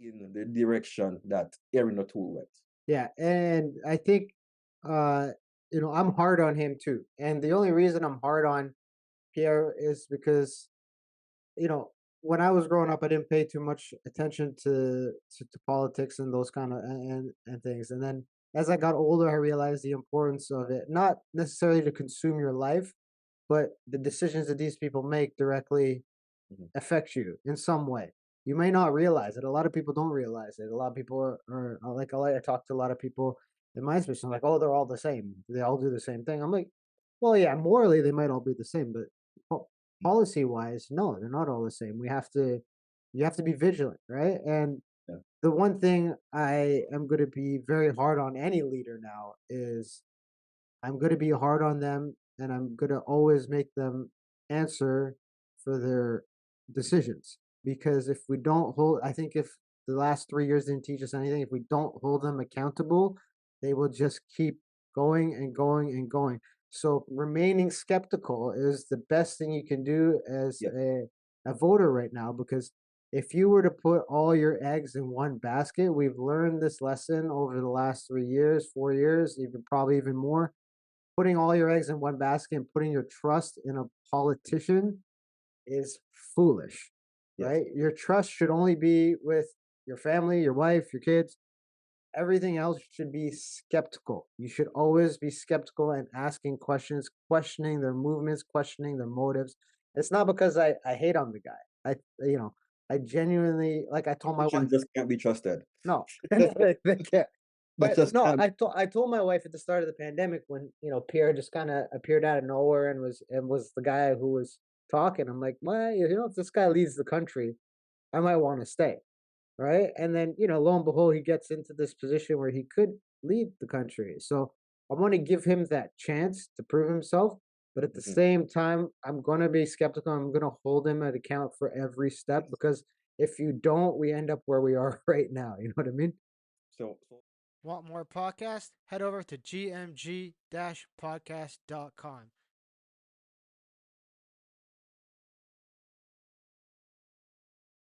in the direction that Erin O'Toole went. Yeah, and I think uh I'm hard on him too. And the only reason I'm hard on Pierre is because you know, when I was growing up, I didn't pay too much attention to politics and those kind of and things. And then as I got older, I realized the importance of it, not necessarily to consume your life, but the decisions that these people make directly Mhm. affect you in some way. You may not realize it. A lot of people don't realize it. A lot of people are like, I talk to a lot of people in my space. I'm like, oh, they're all the same. They all do the same thing. I'm like, well, yeah, morally they might all be the same, but policy wise, no, they're not all the same. You have to be vigilant, right? And Yeah. the one thing I am going to be very hard on any leader now is I'm going to be hard on them, and I'm going to always make them answer for their decisions. Because if we don't hold, I think if the last 3 years didn't teach us anything, if we don't hold them accountable, they will just keep going and going and going. So remaining skeptical is the best thing you can do as Yes. a voter right now. Because if you were to put all your eggs in one basket, we've learned this lesson over the last 3 years, 4 years, even probably even more. Putting all your eggs in one basket and putting your trust in a politician is foolish, Yes. right? Your trust should only be with your family, your wife, your kids. Everything else should be skeptical. You should always be skeptical and asking questions, questioning their movements, questioning their motives. It's not because I hate on the guy. I genuinely, like I told my wife, Politicians just can't be trusted. no, they can't. But But just no, I told my wife at the start of the pandemic when Pierre just kind of appeared out of nowhere and was the guy who was talking. I'm like, well, if this guy leads the country, I might want to stay, right? And then lo and behold, he gets into this position where he could lead the country. So I want to give him that chance to prove himself. But at the Mhm. same time, I'm going to be skeptical. I'm going to hold him at account for every step Yes. because if you don't, we end up where we are right now. You know what I mean? So Want more podcasts? Head over to gmg-podcast.com.